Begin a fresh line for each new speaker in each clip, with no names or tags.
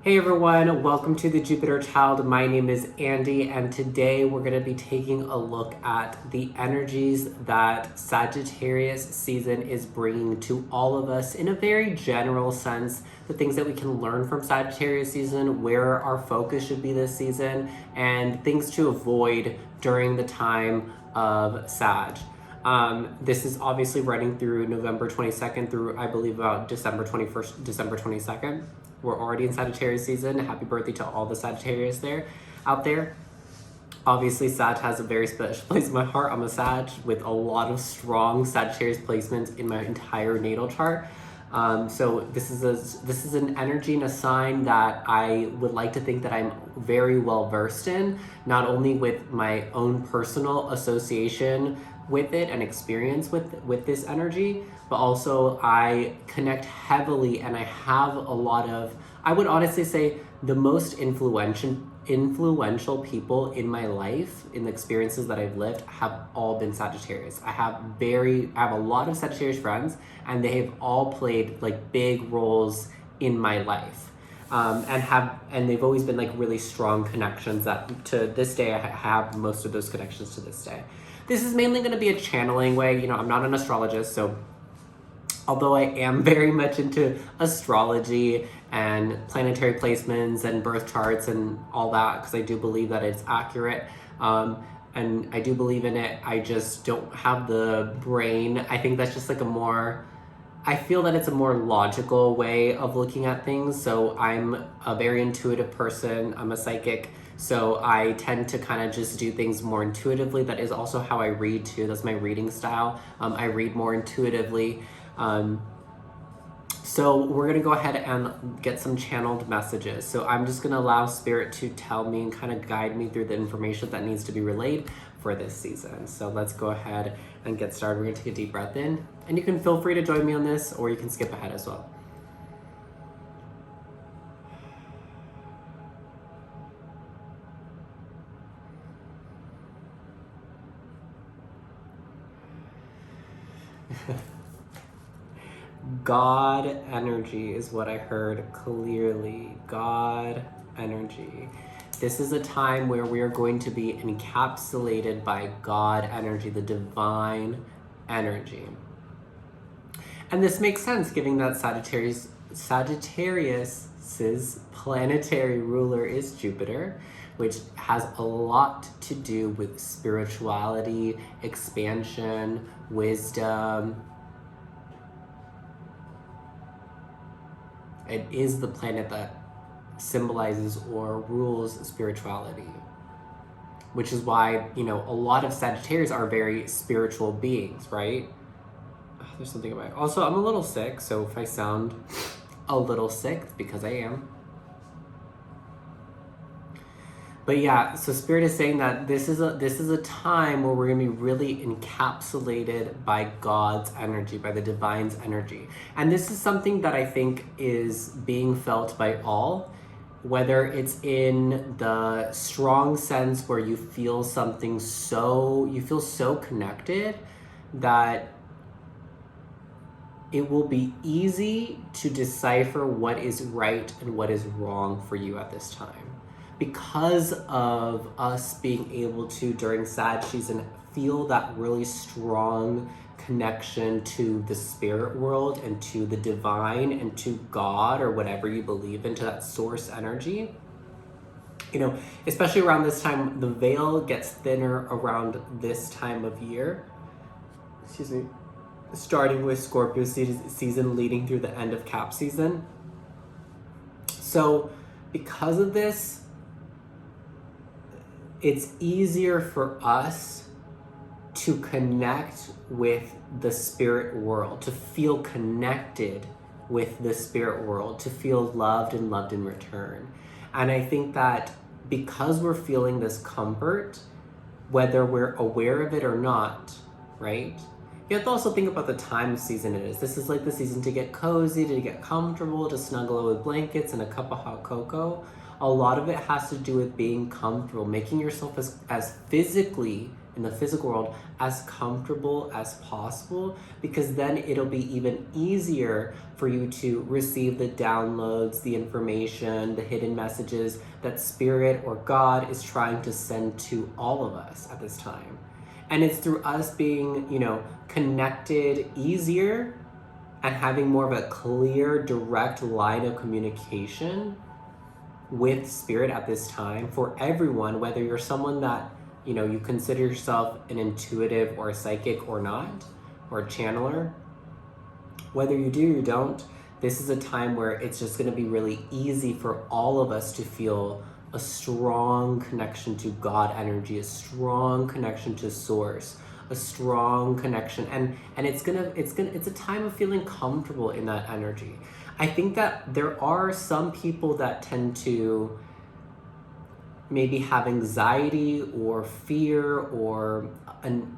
Hey everyone, welcome to the Jupiter Child. My name is Andy, and today we're going to be taking a look at the energies that Sagittarius season is bringing to all of us in a very general sense, the things that we can learn from Sagittarius season, where our focus should be this season, and things to avoid during the time of Sag. This is obviously running through November 22nd through, I believe, about December 21st, December 22nd. We're already in Sagittarius season. Happy birthday to all the Sagittarius out there. Obviously, Sag has a very special place in my heart. I'm a Sag with a lot of strong Sagittarius placements in my entire natal chart. So this is an energy and a sign that I would like to think that I'm very well versed in, not only with my own personal association with it and experience with this energy, but also I connect heavily and I have a lot of, I would honestly say, the most influential people in my life, in the experiences that I've lived, have all been Sagittarius. I have a lot of Sagittarius friends, and they have all played like big roles in my life. And they've always been like really strong connections that to this day I have most of those connections to this day. This is mainly going to be a channeling way. You know, I'm not an astrologist, so although I am very much into astrology and planetary placements and birth charts and all that, because I do believe that it's accurate, and I do believe in it, I just don't have the brain. I think that's just like I feel that it's a more logical way of looking at things. So I'm a very intuitive person. I'm a psychic. So I tend to kind of just do things more intuitively. That is also how I read too. That's my reading style. I read more intuitively. So we're gonna go ahead and get some channeled messages. So I'm just gonna allow Spirit to tell me and kind of guide me through the information that needs to be relayed for this season. So let's go ahead and get started. We're gonna take a deep breath in, and you can feel free to join me on this, or you can skip ahead as well. God energy is what I heard clearly. God energy. This is a time where we are going to be encapsulated by God energy, the divine energy. And this makes sense, given that Sagittarius's planetary ruler is Jupiter, which has a lot to do with spirituality, expansion, wisdom. It is the planet that symbolizes or rules spirituality, which is why, you know, a lot of Sagittarius are very spiritual beings, right? There's something about it. Also, I'm a little sick, so if I sound a little sick, it's because I am. But yeah, so Spirit is saying that this is a time where we're gonna be really encapsulated by God's energy, by the divine's energy. And this is something that I think is being felt by all, whether it's in the strong sense where you feel so connected that it will be easy to decipher what is right and what is wrong for you at this time. Because of us being able to, during Sag season, feel that really strong connection to the spirit world and to the divine and to God or whatever you believe in, to that source energy. You know, especially around this time, the veil gets thinner around this time of year. Excuse me. Starting with Scorpio season, leading through the end of Cap season. So because of this, it's easier for us to connect with the spirit world, to feel connected with the spirit world, to feel loved in return. And I think that because we're feeling this comfort, whether we're aware of it or not, right? You have to also think about the time of season it is. This is like the season to get cozy, to get comfortable, to snuggle with blankets and a cup of hot cocoa. A lot of it has to do with being comfortable, making yourself as physically in the physical world as comfortable as possible, because then it'll be even easier for you to receive the downloads, the information, the hidden messages that Spirit or God is trying to send to all of us at this time. And it's through us being, connected easier and having more of a clear, direct line of communication with Spirit at this time for everyone, whether you're someone that, you consider yourself an intuitive or a psychic or not, or a channeler. Whether you do or you don't, this is a time where it's just going to be really easy for all of us to feel a strong connection to God energy, a strong connection to source, a strong connection, and it's a time of feeling comfortable in that energy. I think that there are some people that tend to maybe have anxiety or fear or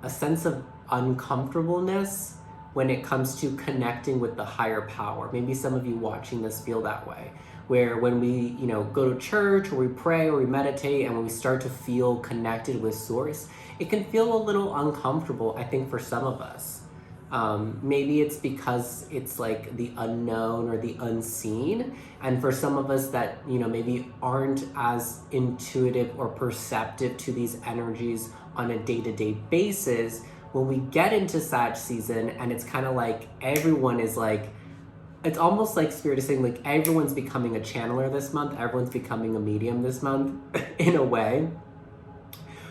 a sense of uncomfortableness when it comes to connecting with the higher power. Maybe some of you watching this feel that way, where when we, go to church or we pray or we meditate and when we start to feel connected with source, it can feel a little uncomfortable, I think, for some of us. Maybe it's because it's like the unknown or the unseen. And for some of us that, maybe aren't as intuitive or perceptive to these energies on a day-to-day basis, when we get into Sag season and it's kind of like everyone is like, it's almost like Spirit is saying, like, everyone's becoming a channeler this month, everyone's becoming a medium this month in a way,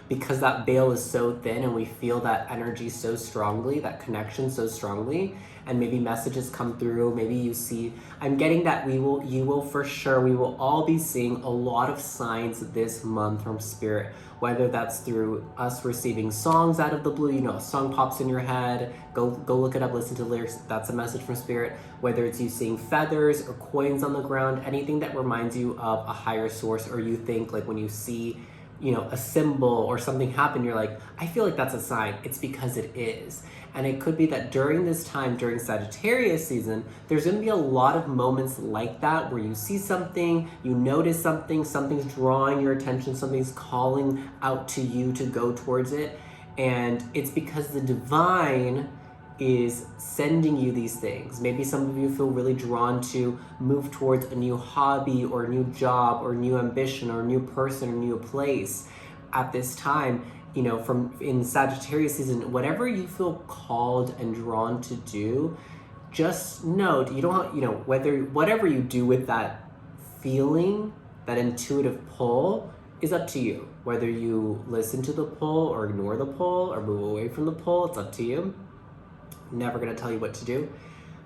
because that veil is so thin and we feel that energy so strongly, that connection so strongly, and maybe messages come through, maybe you see, I'm getting that we will all be seeing a lot of signs this month from Spirit, whether that's through us receiving songs out of the blue, a song pops in your head, go look it up, listen to the lyrics, that's a message from Spirit, whether it's you seeing feathers or coins on the ground, anything that reminds you of a higher source, or you think like when you see a symbol or something happen, you're like, I feel like that's a sign. It's because it is. And it could be that during this time, during Sagittarius season, there's going to be a lot of moments like that where you see something, you notice something, something's drawing your attention, something's calling out to you to go towards it. And it's because the divine is sending you these things. Maybe some of you feel really drawn to move towards a new hobby or a new job or new ambition or a new person or new place at this time. From in Sagittarius season, whatever you feel called and drawn to do, just note, you don't have, whatever you do with that feeling, that intuitive pull, is up to you. Whether you listen to the pull or ignore the pull or move away from the pull, it's up to you. I'm never going to tell you what to do.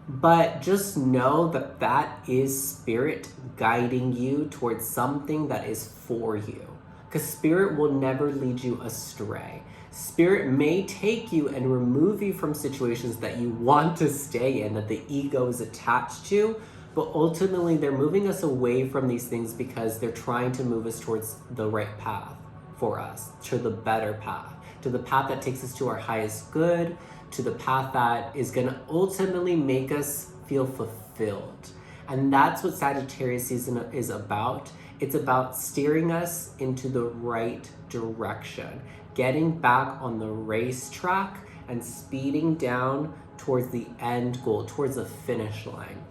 But just know that that is Spirit guiding you towards something that is for you. Because Spirit will never lead you astray. Spirit may take you and remove you from situations that you want to stay in, that the ego is attached to, but ultimately they're moving us away from these things because they're trying to move us towards the right path for us, to the better path, to the path that takes us to our highest good, to the path that is going to ultimately make us feel fulfilled. And that's what Sagittarius season is about. It's about steering us into the right direction, getting back on the racetrack and speeding down towards the end goal, towards the finish line.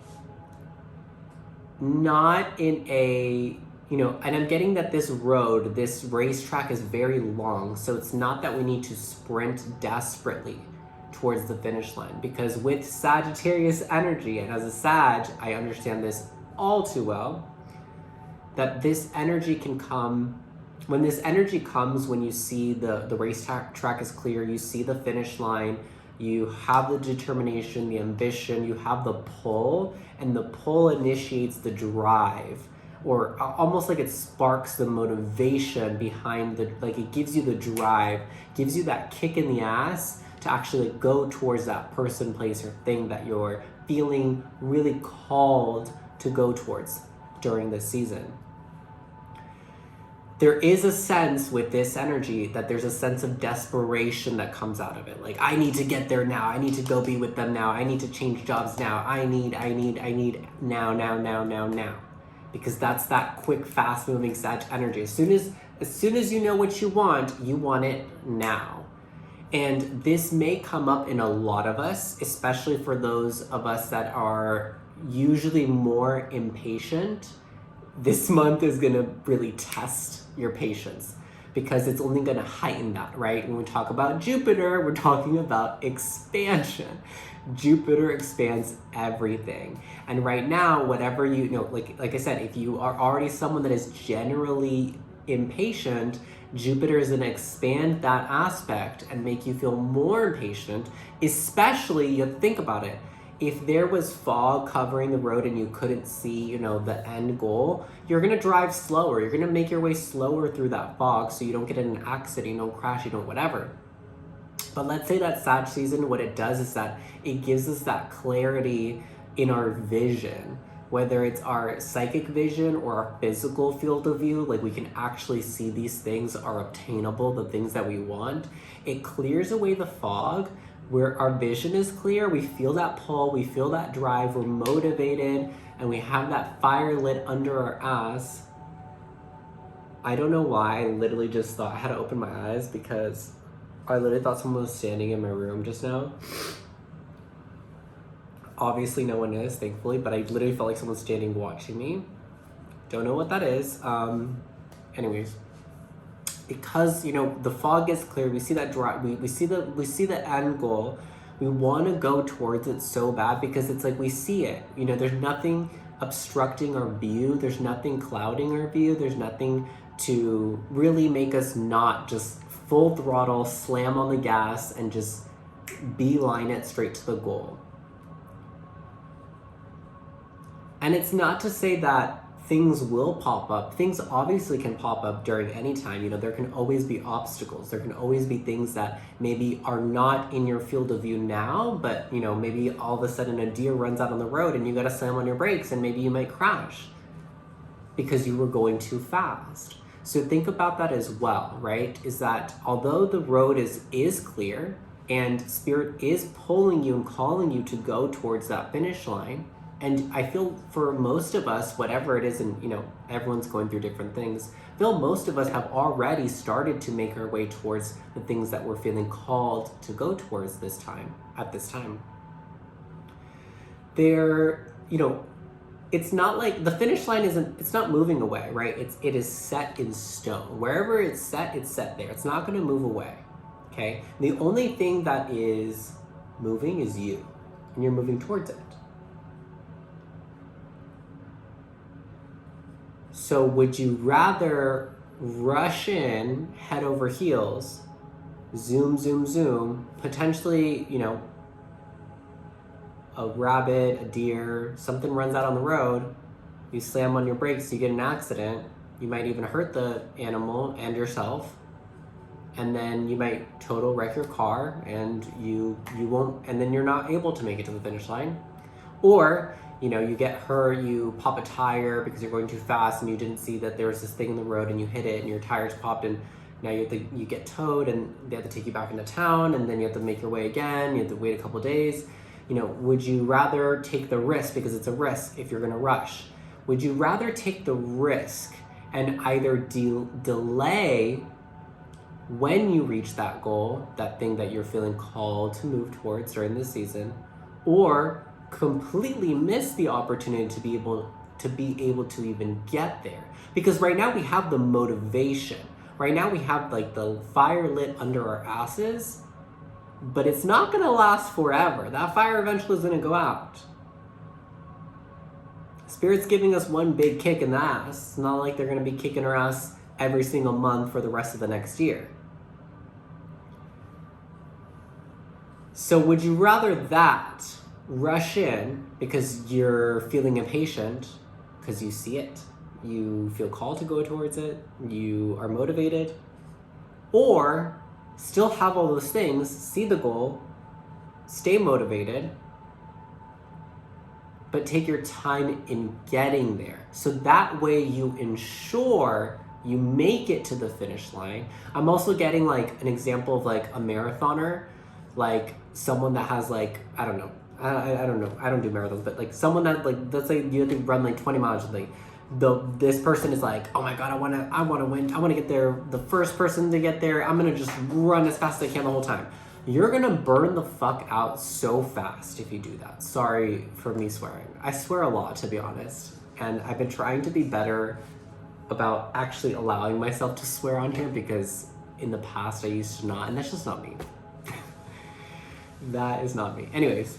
Not in a, and I'm getting that this racetrack is very long. So it's not that we need to sprint desperately towards the finish line, because with Sagittarius energy, and as a Sag, I understand this all too well, that this energy can come, when this energy comes, when you see the race track is clear, you see the finish line, you have the determination, the ambition, you have the pull, and the pull initiates the drive, or almost like it sparks the motivation behind it gives you the drive, gives you that kick in the ass to actually go towards that person, place, or thing that you're feeling really called to go towards during this season. There is a sense with this energy that there's a sense of desperation that comes out of it. Like, I need to get there now. I need to go be with them now. I need to change jobs now. I need now. Because that's that quick, fast moving Sag energy. As soon as you know what you want it now. And this may come up in a lot of us, especially for those of us that are usually more impatient. This month is going to really test your patience because it's only going to heighten that, right? When we talk about Jupiter, we're talking about expansion. Jupiter expands everything. And right now, whatever you know, like I said, if you are already someone that is generally impatient, Jupiter is going to expand that aspect and make you feel more impatient, especially, you have to think about it. If there was fog covering the road and you couldn't see, the end goal, you're going to drive slower. You're going to make your way slower through that fog so you don't get in an accident, you don't crash, you don't whatever. But let's say that Sag season, what it does is that it gives us that clarity in our vision, whether it's our psychic vision or our physical field of view, like we can actually see these things are obtainable, the things that we want. It clears away the fog where our vision is clear, we feel that pull, we feel that drive, we're motivated, and we have that fire lit under our ass. I don't know why, I literally just thought I had to open my eyes because I literally thought someone was standing in my room just now. Obviously no one is, thankfully, but I literally felt like someone's standing watching me. Don't know what that is. Anyways, because the fog gets clear, we see that drive, we see the end goal. We want to go towards it so bad because it's like we see it. There's nothing obstructing our view. There's nothing clouding our view. There's nothing to really make us not just full throttle, slam on the gas, and just beeline it straight to the goal. And it's not to say that things will pop up. Things obviously can pop up during any time. There can always be obstacles. There can always be things that maybe are not in your field of view now, but maybe all of a sudden a deer runs out on the road and you gotta slam on your brakes and maybe you might crash because you were going too fast. So think about that as well, right? Is that although the road is clear and Spirit is pulling you and calling you to go towards that finish line, and I feel for most of us, whatever it is, and everyone's going through different things, I feel most of us have already started to make our way towards the things that we're feeling called to go towards at this time. It's not like the finish line it's not moving away, right? It is set in stone. Wherever it's set there. It's not gonna move away, okay? The only thing that is moving is you, and you're moving towards it. So would you rather rush in, head over heels, zoom, zoom, zoom, potentially, a rabbit, a deer, something runs out on the road, you slam on your brakes, you get an accident, you might even hurt the animal and yourself, and then you might total wreck your car and you won't, and then you're not able to make it to the finish line. Or you get hurt, you pop a tire because you're going too fast and you didn't see that there was this thing in the road and you hit it and your tires popped and now you get towed and they have to take you back into town and then you have to make your way again, you have to wait a couple days. Would you rather take the risk, because it's a risk if you're gonna rush, would you rather take the risk and either delay when you reach that goal, that thing that you're feeling called to move towards during this season, or completely miss the opportunity to be able to even get there? Because right now we have the motivation. Right now we have like the fire lit under our asses, but it's not gonna last forever. That fire eventually is gonna go out. Spirit's giving us one big kick in the ass. It's not like they're gonna be kicking our ass every single month for the rest of the next year. So would you rather that rush in because you're feeling impatient, because you see it, you feel called to go towards it, you are motivated, or still have all those things, see the goal, stay motivated, but take your time in getting there. So that way you ensure you make it to the finish line. I'm also getting like an example of like a marathoner, like someone that has like, I don't know, I don't do marathons, but like someone that like, let's say you have to run like 20 miles, like this person is like, oh my god, I wanna win, I wanna get there, the first person to get there, I'm gonna just run as fast as I can the whole time. You're gonna burn the fuck out so fast if you do that. Sorry for me swearing. I swear a lot, to be honest. And I've been trying to be better about actually allowing myself to swear on here, because in the past I used to not, and that's just not me. That is not me. Anyways,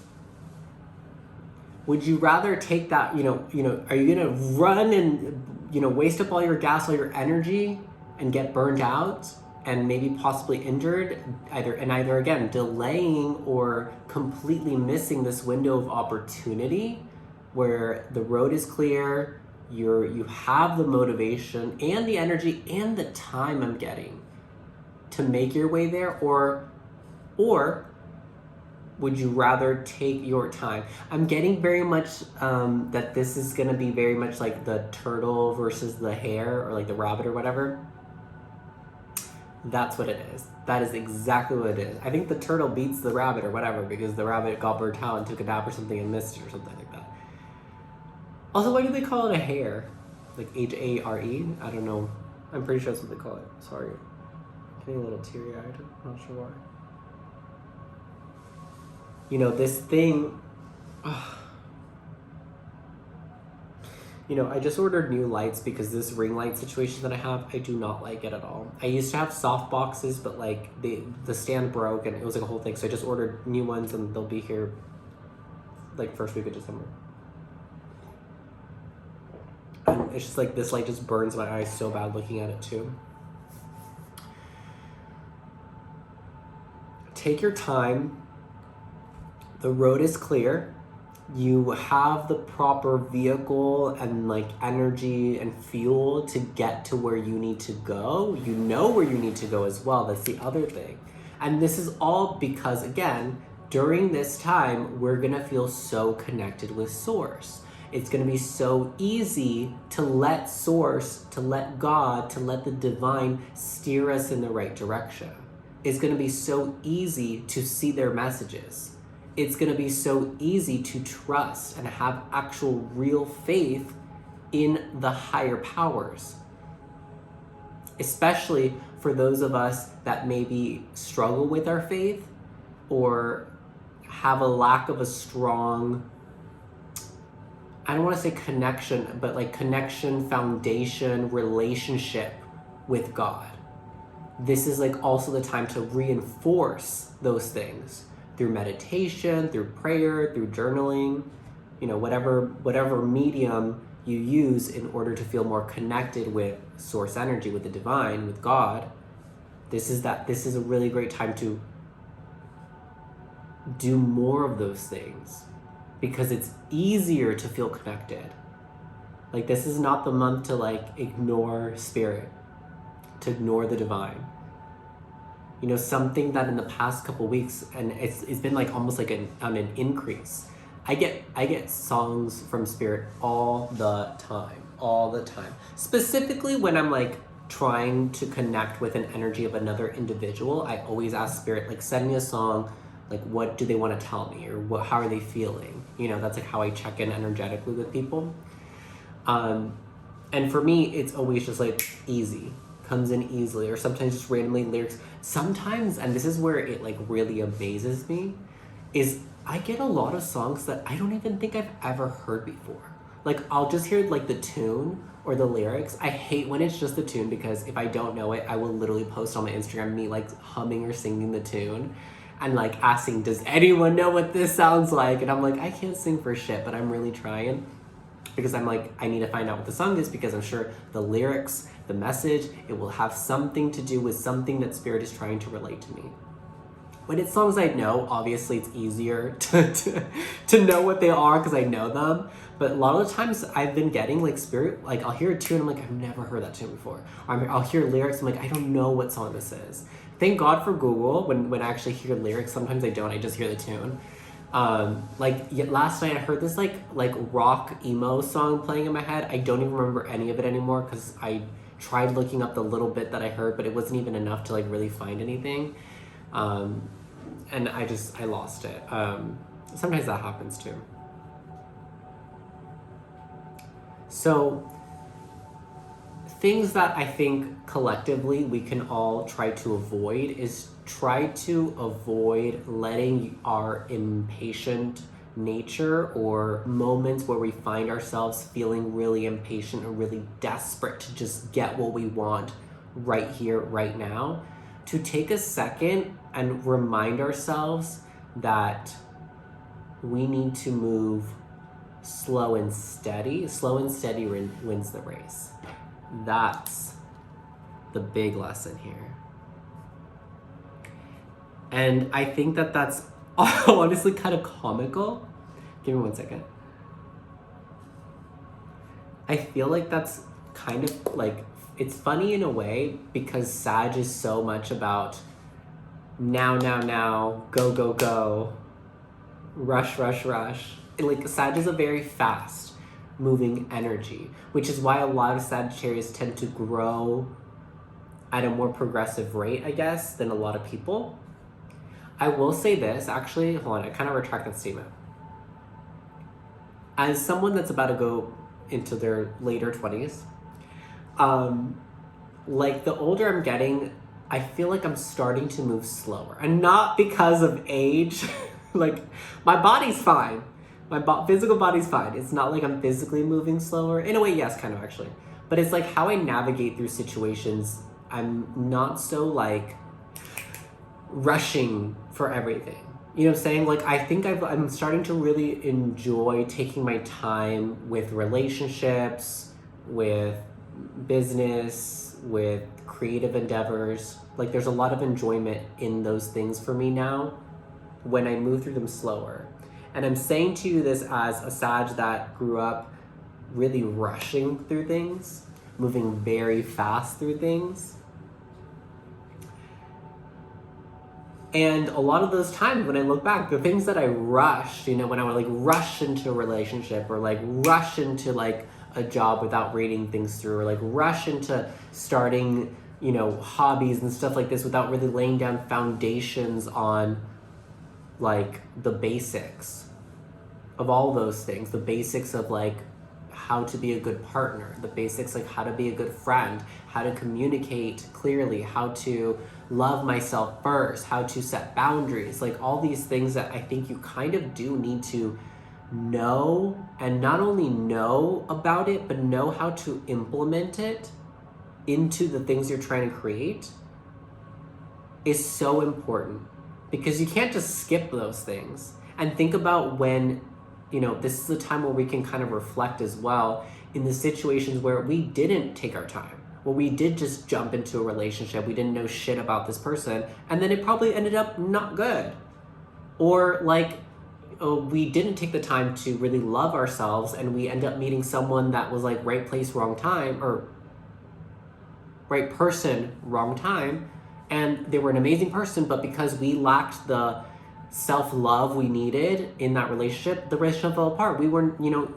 would you rather take that, are you gonna run and, waste up all your gas, all your energy, and get burned out and maybe possibly injured, either again, delaying or completely missing this window of opportunity where the road is clear, you have the motivation and the energy and the time I'm getting to make your way there, or would you rather take your time? I'm getting very much that this is gonna be very much like the turtle versus the hare, or like the rabbit or whatever. That's what it is. That is exactly what it is. I think the turtle beats the rabbit or whatever, because the rabbit got burnt out and took a nap or something and missed it or something like that. Also, why do they call it a hare? Like Hare? I don't know. I'm pretty sure that's what they call it. Sorry. I'm getting a little teary-eyed. I'm not sure why. This thing, I just ordered new lights because this ring light situation that I have, I do not like it at all. I used to have soft boxes, but like the stand broke and it was like a whole thing. So I just ordered new ones and they'll be here like first week of December. And it's just like this light just burns my eyes so bad looking at it too. Take your time. The road is clear. You have the proper vehicle and like energy and fuel to get to where you need to go. You know where you need to go as well. That's the other thing. And this is all because, again, during this time, we're gonna feel so connected with Source. It's gonna be so easy to let Source, to let God, to let the divine steer us in the right direction. It's gonna be so easy to see their messages. It's gonna be so easy to trust and have actual real faith in the higher powers. Especially for those of us that maybe struggle with our faith or have a lack of a strong, I don't wanna say connection, but like connection, foundation, relationship with God. This is like also the time to reinforce those things. Through meditation, through prayer, through journaling, whatever medium you use in order to feel more connected with source energy, with the divine, with God. This is a really great time to do more of those things because it's easier to feel connected. Like, this is not the month to like ignore spirit, to ignore the divine. Something that in the past couple weeks, and it's been like almost like on an increase. I get songs from spirit all the time. Specifically when I'm like trying to connect with an energy of another individual, I always ask spirit, like, send me a song, like what do they want to tell me, or how are they feeling? That's like how I check in energetically with people. And for me, it's always just like easy. Comes in easily, or sometimes just randomly lyrics. Sometimes, and this is where it like really amazes me, is I get a lot of songs that I don't even think I've ever heard before. Like, I'll just hear like the tune or the lyrics. I hate when it's just the tune, because if I don't know it, I will literally post on my Instagram me like humming or singing the tune and like asking, does anyone know what this sounds like? And I'm like, I can't sing for shit, but I'm really trying. Because I'm like, I need to find out what the song is, because I'm sure the lyrics, the message, it will have something to do with something that spirit is trying to relate to me. When it's songs I know, obviously it's easier to know what they are because I know them. But a lot of the times I've been getting like spirit, like I'll hear a tune, I'm like, I've never heard that tune before. Or I'll hear lyrics, I'm like, I don't know what song this is. Thank God for Google. When I actually hear lyrics, sometimes I don't, I just hear the tune. Last night I heard this like rock emo song playing in my head. I don't even remember any of it anymore because I tried looking up the little bit that I heard, but it wasn't even enough to like really find anything. And I lost it. Sometimes that happens too. So things that I think collectively we can all try to avoid is try to avoid letting our impatient nature or moments where we find ourselves feeling really impatient or really desperate to just get what we want right here, right now, to take a second and remind ourselves that we need to move slow and steady. Slow and steady wins the race. That's the big lesson here. And I think that that's honestly kind of comical. Give me one second. I feel like that's kind of like, it's funny in a way because Sag is so much about now, go, go, go, rush, rush, rush. And like Sag is a very fast moving energy, which is why a lot of Sagittarius tend to grow at a more progressive rate, I guess, than a lot of people. I will say this, actually, hold on, I kind of retract that statement. As someone that's about to go into their later 20s, like the older I'm getting, I feel like I'm starting to move slower. And not because of age, like my body's fine. My physical body's fine. It's not like I'm physically moving slower. In a way, yes, kind of actually. But it's like how I navigate through situations, I'm not so like rushing for everything. You know what I'm saying? Like, I think I'm starting to really enjoy taking my time with relationships, with business, with creative endeavors. Like, there's a lot of enjoyment in those things for me now when I move through them slower. And I'm saying to you this as a Sag that grew up really rushing through things, moving very fast through things. And a lot of those times when I look back, the things that I rushed, you know, when I would like rush into a relationship or like rush into like a job without reading things through, or like rush into starting, you know, hobbies and stuff like this without really laying down foundations on like the basics of all those things, the basics of like how to be a good partner, the basics like how to be a good friend, how to communicate clearly, how to love myself first, how to set boundaries, like all these things that I think you kind of do need to know, and not only know about it, but know how to implement it into the things you're trying to create is so important, because you can't just skip those things. And think about when, you know, this is the time where we can kind of reflect as well in the situations where we didn't take our time. Well, we did just jump into a relationship. We didn't know shit about this person. And then it probably ended up not good. Or like, we didn't take the time to really love ourselves and we end up meeting someone that was like right place, wrong time, or right person, wrong time. And they were an amazing person, but because we lacked the self-love we needed in that relationship, the relationship fell apart. We were, you know,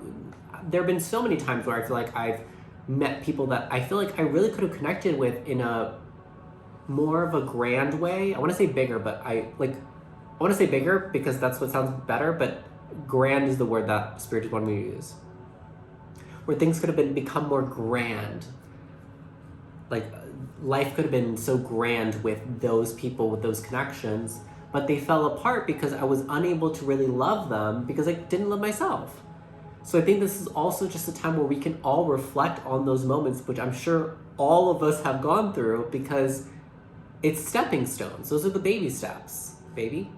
there have been so many times where I feel like I've met people that I feel like I really could have connected with in a more of a grand way. I want to say bigger, but I want to say bigger because that's what sounds better, but grand is the word that Spirit just wanted me to use. Where things could have become more grand. Like life could have been so grand with those people, with those connections, but they fell apart because I was unable to really love them because I didn't love myself. So I think this is also just a time where we can all reflect on those moments, which I'm sure all of us have gone through, because it's stepping stones. Those are the baby steps, baby.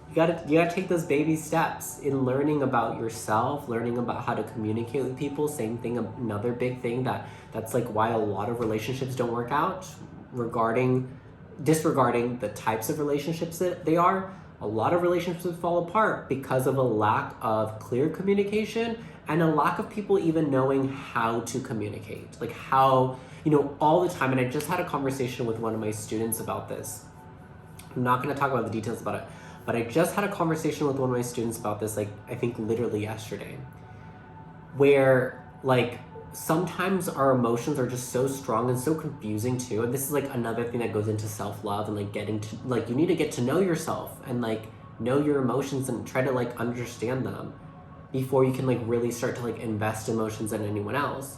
You gotta take those baby steps in learning about yourself, learning about how to communicate with people. Same thing, another big thing that's like why a lot of relationships don't work out, disregarding the types of relationships that they are. A lot of relationships fall apart because of a lack of clear communication and a lack of people even knowing how to communicate. Like how, you know, all the time. And I just had a conversation with one of my students about this. I'm not going to talk about the details about it, but I just had a conversation with one of my students about this, like, I think literally yesterday, where like sometimes our emotions are just so strong and so confusing too. And this is like another thing that goes into self-love and like getting to, like, you need to get to know yourself and like know your emotions and try to like understand them before you can like really start to like invest emotions in anyone else.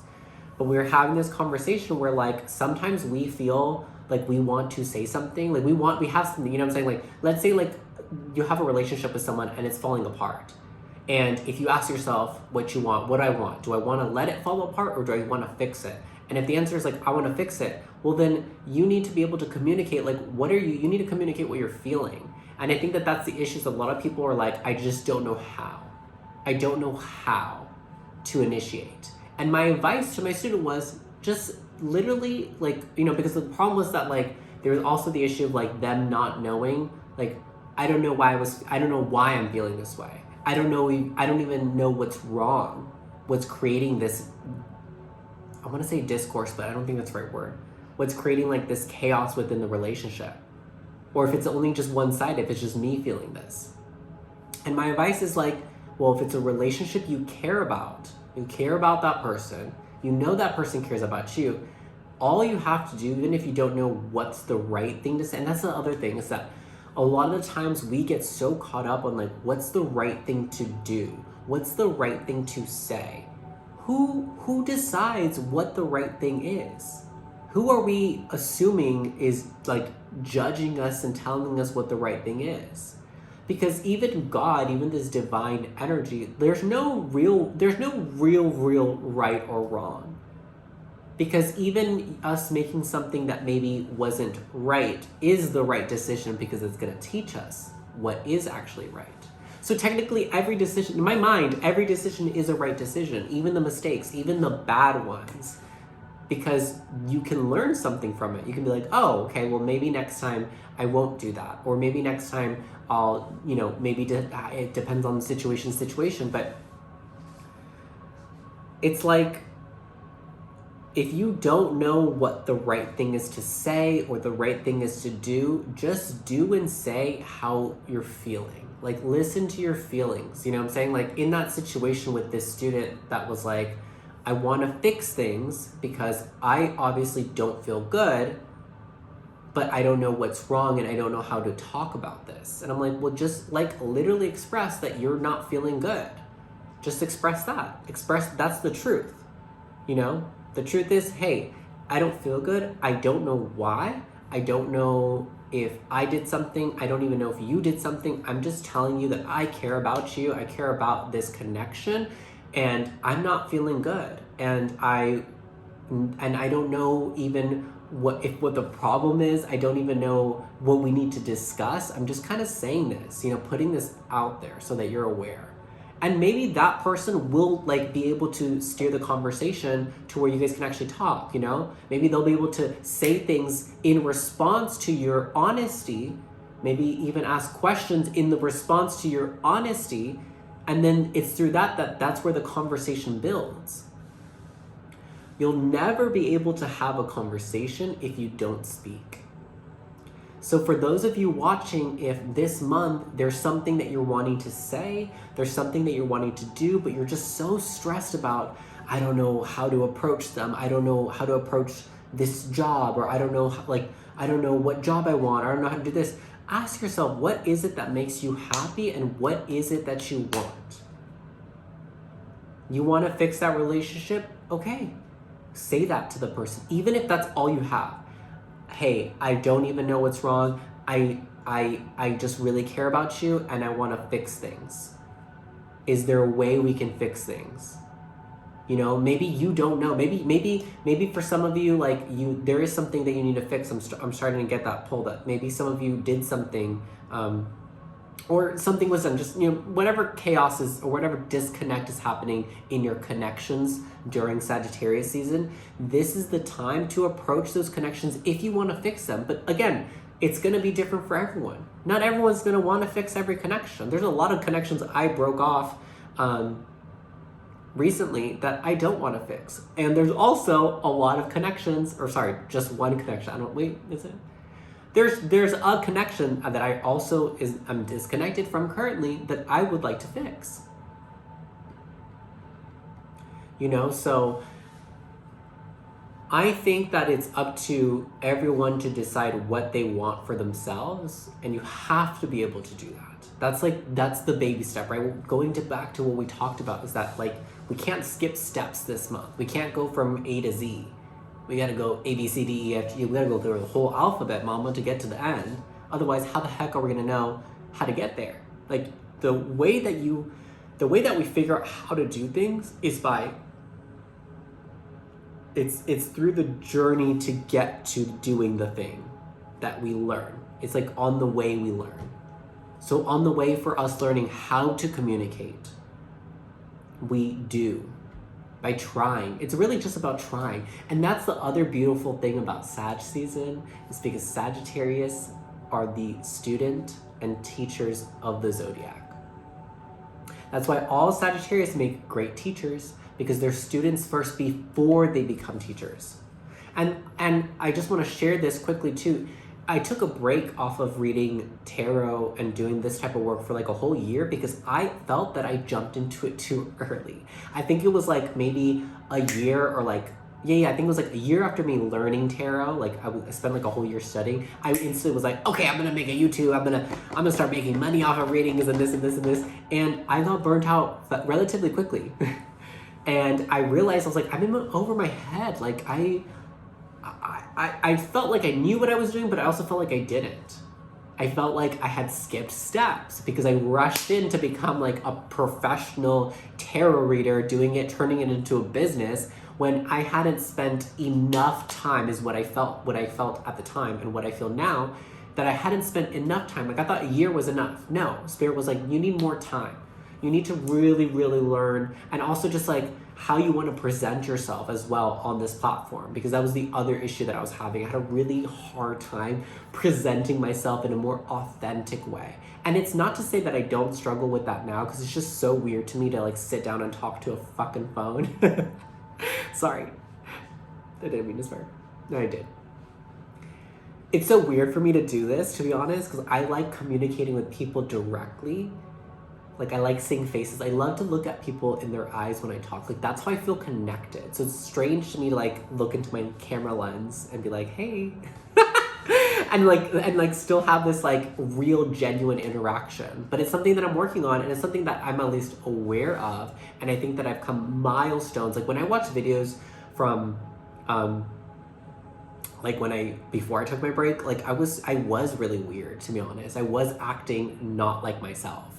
But we were having this conversation where like sometimes we feel like we want to say something, like we have something, you know what I'm saying? Like, let's say like you have a relationship with someone and it's falling apart. And if you ask yourself what you want, what I want, do I want to let it fall apart or do I want to fix it? And if the answer is like, I want to fix it, well, then you need to be able to communicate, like, you need to communicate what you're feeling. And I think that that's the issue. A lot of people are like, I just don't know how. I don't know how to initiate. And my advice to my student was just literally like, because the problem was that like, there was also the issue of like them not knowing, like, I don't know why I'm feeling this way. I don't even know what's wrong, what's creating this, I want to say discourse, but I don't think that's the right word. What's creating like this chaos within the relationship. Or if it's only just one side, if it's just me feeling this. And my advice is like, well, if it's a relationship you care about that person, you know that person cares about you, all you have to do, even if you don't know what's the right thing to say, and that's the other thing, is that a lot of the times we get so caught up on like, what's the right thing to do? What's the right thing to say? Who decides what the right thing is? Who are we assuming is like judging us and telling us what the right thing is? Because even God, even this divine energy, there's no real right or wrong. Because even us making something that maybe wasn't right is the right decision because it's going to teach us what is actually right. So technically every decision, in my mind, every decision is a right decision, even the mistakes, even the bad ones, because you can learn something from it. You can be like, oh, okay, well maybe next time I won't do that. Or maybe next time I'll, maybe it depends on the situation, but it's like, if you don't know what the right thing is to say or the right thing is to do, just do and say how you're feeling. Like, listen to your feelings. You know what I'm saying? Like, in that situation with this student that was like, I want to fix things because I obviously don't feel good, but I don't know what's wrong and I don't know how to talk about this. And I'm like, well, just like literally express that you're not feeling good. Just express that. That's the truth, The truth is, hey, I don't feel good. I don't know why. I don't know if I did something. I don't even know if you did something. I'm just telling you that I care about you. I care about this connection, and I'm not feeling good. And I don't know even what the problem is. I don't even know what we need to discuss. I'm just kind of saying this, putting this out there so that you're aware. And maybe that person will like be able to steer the conversation to where you guys can actually talk, Maybe they'll be able to say things in response to your honesty, maybe even ask questions in the response to your honesty. And then it's through that's where the conversation builds. You'll never be able to have a conversation if you don't speak. So for those of you watching, if this month there's something that you're wanting to say, there's something that you're wanting to do, but you're just so stressed about, I don't know how to approach them, I don't know how to approach this job, or I don't know what job I want, or I don't know how to do this, ask yourself, what is it that makes you happy and what is it that you want? You want to fix that relationship? Okay, say that to the person, even if that's all you have. Hey, I don't even know what's wrong. I just really care about you and I want to fix things. Is there a way we can fix things? Maybe you don't know. Maybe for some of you, like there is something that you need to fix. I'm starting to get that pulled up. Maybe some of you did something, or something was done. Just whatever chaos is or whatever disconnect is happening in your connections during Sagittarius season, this is the time to approach those connections if you want to fix them. But again, it's going to be different for everyone. Not everyone's going to want to fix every connection. There's a lot of connections I broke off recently that I don't want to fix. And there's also a lot of connections, just one connection. Is it? There's a connection that I also I'm disconnected from currently that I would like to fix. So I think that it's up to everyone to decide what they want for themselves, and you have to be able to do that. That's the baby step, right? Back to what we talked about is that like We can't skip steps this month. We can't go from A to Z. We gotta go A, B, C, D, E, F, G. We gotta go through the whole alphabet, mama, to get to the end. Otherwise, how the heck are we gonna know how to get there? Like, the way that we figure out how to do things is by, it's through the journey to get to doing the thing that we learn. It's like on the way we learn. So on the way for us learning how to communicate, we do by trying. It's really just about trying. And that's the other beautiful thing about Sag season, is because Sagittarius are the student and teachers of the zodiac. That's why all Sagittarius make great teachers, because they're students first before they become teachers. And I just want to share this quickly too. I took a break off of reading tarot and doing this type of work for like a whole year because I felt that I jumped into it too early. I think it was like maybe a year or like, I think it was like a year after me learning tarot. Like I spent like a whole year studying. I instantly was like, okay, I'm gonna make a YouTube. I'm gonna start making money off of readings and this and this and this. And I got burnt out relatively quickly. And I realized I was like, I'm in over my head. Like I felt like I knew what I was doing, but I also felt like I didn't. I felt like I had skipped steps because I rushed in to become like a professional tarot reader, doing it, turning it into a business when I hadn't spent enough time, is what I felt at the time and what I feel now, that I hadn't spent enough time. Like I thought a year was enough. No, Spirit was like, you need more time. You need to really, really learn, and also just like how you want to present yourself as well on this platform, because that was the other issue that I was having. I had a really hard time presenting myself in a more authentic way. And it's not to say that I don't struggle with that now, because it's just so weird to me to like sit down and talk to a fucking phone. Sorry. I didn't mean to swear. No, I did. It's so weird for me to do this, to be honest, because I like communicating with people directly. Like, I like seeing faces. I love to look at people in their eyes when I talk. Like, that's how I feel connected. So it's strange to me to, like, look into my camera lens and be like, hey. and still have this, like, real, genuine interaction. But it's something that I'm working on, and it's something that I'm at least aware of. And I think that I've come milestones. Like, when I watch videos from, before I took my break, like, I was really weird, to be honest. I was acting not like myself.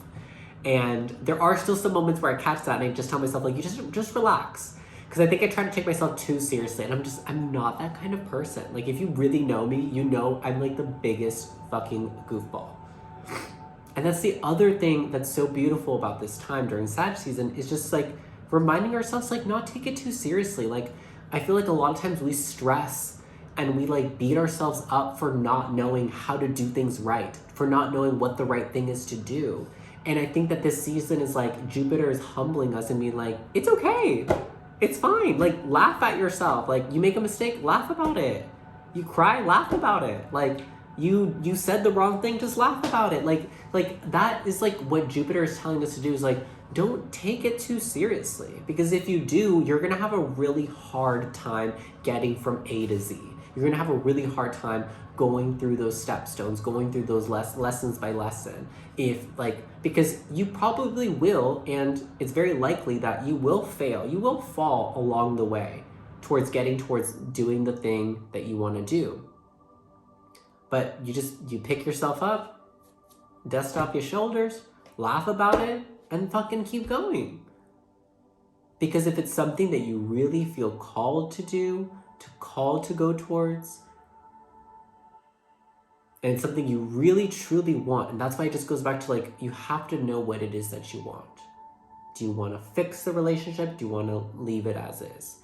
And there are still some moments where I catch that and I just tell myself, like, you just relax. Because I think I try to take myself too seriously, and I'm not that kind of person. Like, if you really know me, you know I'm like the biggest fucking goofball. And that's the other thing that's so beautiful about this time during Sag season, is just like reminding ourselves, like, not take it too seriously. Like, I feel like a lot of times we stress and we like beat ourselves up for not knowing how to do things right, for not knowing what the right thing is to do. And I think that this season is like, Jupiter is humbling us and being like, it's okay. It's fine. Like, laugh at yourself. Like, you make a mistake, laugh about it. You cry, laugh about it. Like, you said the wrong thing, just laugh about it. Like that is like what Jupiter is telling us to do, is like, don't take it too seriously. Because if you do, you're gonna have a really hard time getting from A to Z. You're gonna have a really hard time going through those stepstones, going through those lessons by lesson. Because you probably will, and it's very likely that you will fail. You will fall along the way towards getting towards doing the thing that you want to do. But you pick yourself up, dust off your shoulders, laugh about it, and fucking keep going. Because if it's something that you really feel called to do, called to go towards, and it's something you really truly want, and that's why it just goes back to, like, you have to know what it is that you want. Do you want to fix the relationship? Do you want to leave it as is?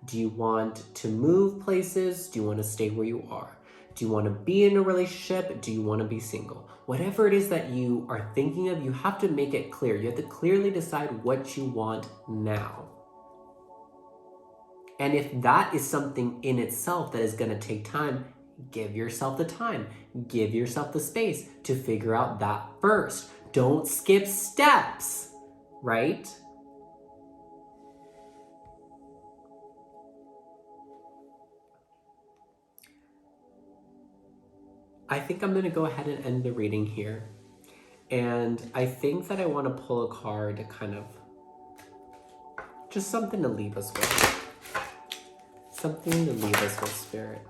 Do you want to move places? Do you want to stay where you are? Do you want to be in a relationship? Do you want to be single? Whatever it is that you are thinking of, you have to make it clear. You have to clearly decide what you want now. And if that is something in itself that is going to take time, give yourself the time. Give yourself the space to figure out that first. Don't skip steps, right? I think I'm going to go ahead and end the reading here. And I think that I want to pull a card to kind of Just something to leave us with. Something to leave us with, Spirit.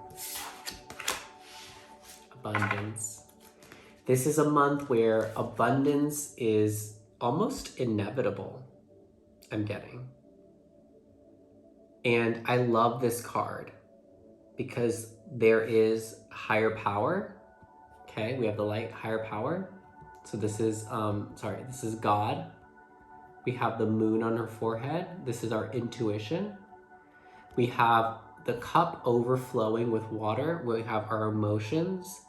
Abundance. This is a month where abundance is almost inevitable, I'm getting. And I love this card because there is higher power. Okay, we have the light, higher power. So this is, this is God. We have the moon on her forehead. This is our intuition. We have the cup overflowing with water. We have our emotions.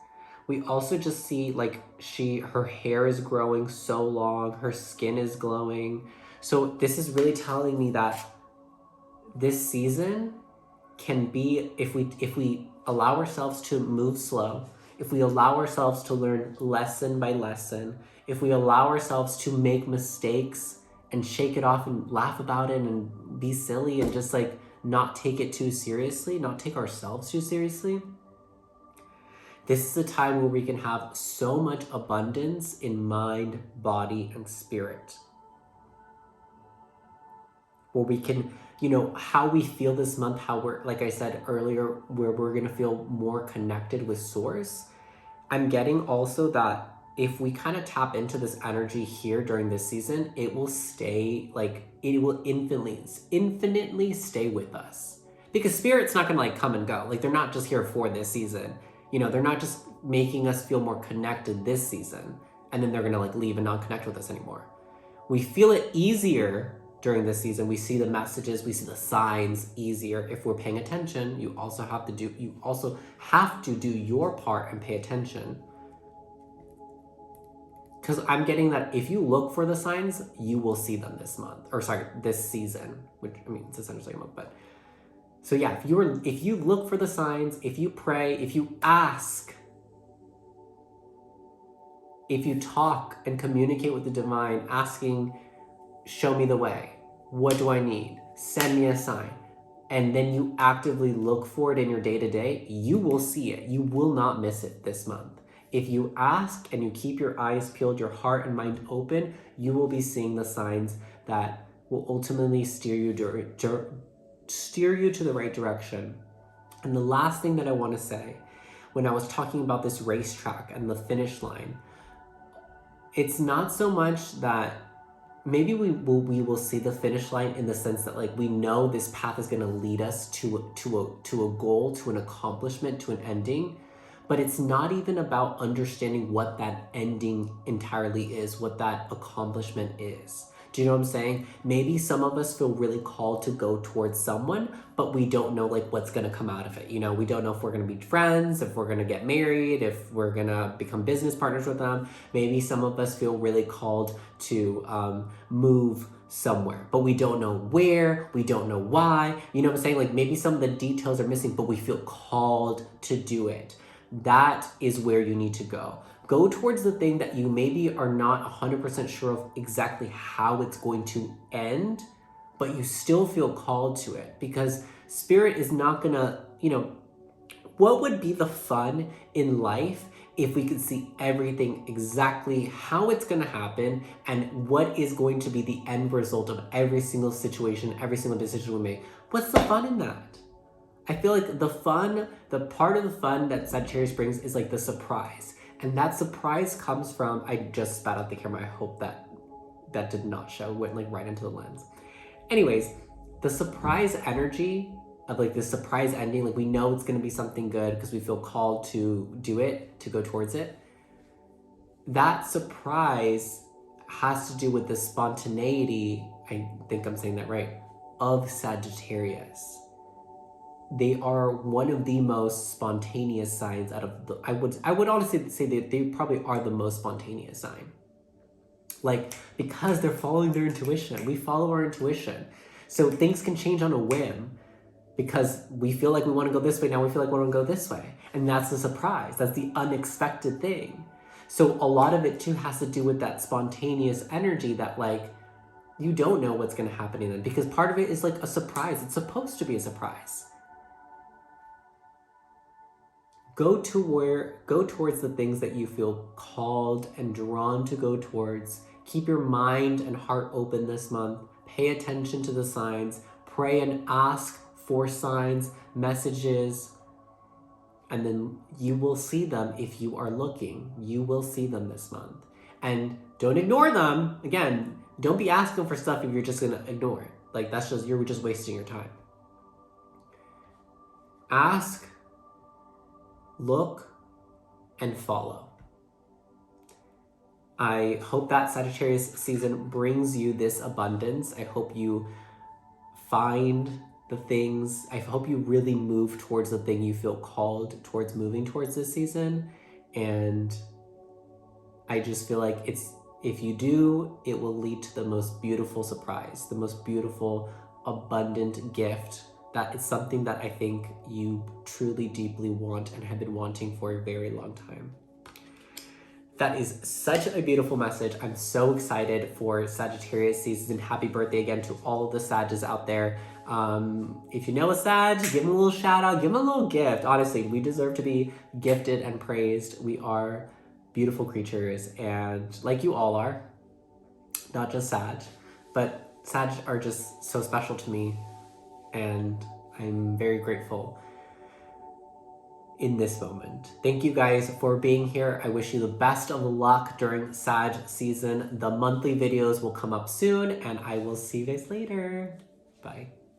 We also just see like her hair is growing so long, her skin is glowing. So this is really telling me that this season can be, if we allow ourselves to move slow, if we allow ourselves to learn lesson by lesson, if we allow ourselves to make mistakes and shake it off and laugh about it and be silly and just like not take it too seriously, not take ourselves too seriously, this is a time where we can have so much abundance in mind, body, and spirit. Where we can, how we feel this month, how we're, like I said earlier, where we're gonna feel more connected with Source. I'm getting also that if we kind of tap into this energy here during this season, it will stay, like, it will infinitely stay with us. Because Spirit's not gonna like come and go. Like, they're not just here for this season. They're not just making us feel more connected this season, and then they're gonna like leave and not connect with us anymore. We feel it easier during this season. We see the messages, we see the signs easier if we're paying attention. You also have to do your part and pay attention. Because I'm getting that if you look for the signs, you will see them this season, which, I mean, it's essentially a month, but. So yeah, if you look for the signs, if you pray, if you ask, if you talk and communicate with the divine, asking, show me the way, what do I need, send me a sign, and then you actively look for it in your day-to-day, you will see it. You will not miss it this month. If you ask and you keep your eyes peeled, your heart and mind open, you will be seeing the signs that will ultimately steer you to the right direction. And the last thing that I want to say, when I was talking about this racetrack and the finish line, it's not so much that maybe we will see the finish line in the sense that like we know this path is going to lead us to a goal, to an accomplishment, to an ending, but it's not even about understanding what that ending entirely is, what that accomplishment is. Do you know what I'm saying? Maybe some of us feel really called to go towards someone, but we don't know like what's gonna come out of it. We don't know if we're gonna be friends, if we're gonna get married, if we're gonna become business partners with them. Maybe some of us feel really called to move somewhere, but we don't know where, we don't know why. You know what I'm saying? Like maybe some of the details are missing, but we feel called to do it. That is where you need to go. Go towards the thing that you maybe are not 100% sure of exactly how it's going to end, but you still feel called to it, because Spirit is not gonna, what would be the fun in life if we could see everything exactly how it's gonna happen and what is going to be the end result of every single situation, every single decision we make? What's the fun in that? I feel like the part of the fun that Sagittarius brings is like the surprise. And that surprise comes from, I just spat out the camera. I hope that did not show, went like right into the lens. Anyways, the surprise energy of like this surprise ending, like we know it's going to be something good because we feel called to do it, to go towards it. That surprise has to do with the spontaneity, I think I'm saying that right, of Sagittarius. They are one of the most spontaneous signs out of the, I would honestly say that they probably are the most spontaneous sign. Like, because they're following their intuition. We follow our intuition. So things can change on a whim because we feel like we want to go this way, now we feel like we want to go this way. And that's the surprise. That's the unexpected thing. So a lot of it too has to do with that spontaneous energy that like, you don't know what's going to happen in it, because part of it is like a surprise. It's supposed to be a surprise. Go towards the things that you feel called and drawn to go towards. Keep your mind and heart open this month. pay attention to the signs, pray and ask for signs, messages, and then you will see them if you are looking. You will see them this month. And don't ignore them. Again, don't be asking for stuff if you're just gonna ignore it. Like, you're just wasting your time. Ask, look, and follow. I hope that Sagittarius season brings you this abundance. I hope you find the things, I hope you really move towards the thing you feel called towards moving towards this season. And I just feel like if you do, it will lead to the most beautiful surprise, the most beautiful, abundant gift. That is something that I think you truly, deeply want and have been wanting for a very long time. That is such a beautiful message. I'm so excited for Sagittarius season. Happy birthday again to all of the Sages out there. If you know a Sag, give them a little shout out, give them a little gift. Honestly, we deserve to be gifted and praised. We are beautiful creatures, and like you all are, not just Sag, but Sag are just so special to me, and I'm very grateful in this moment. Thank you guys for being here. I wish you the best of luck during Sag season. The monthly videos will come up soon, and I will see you guys later. Bye.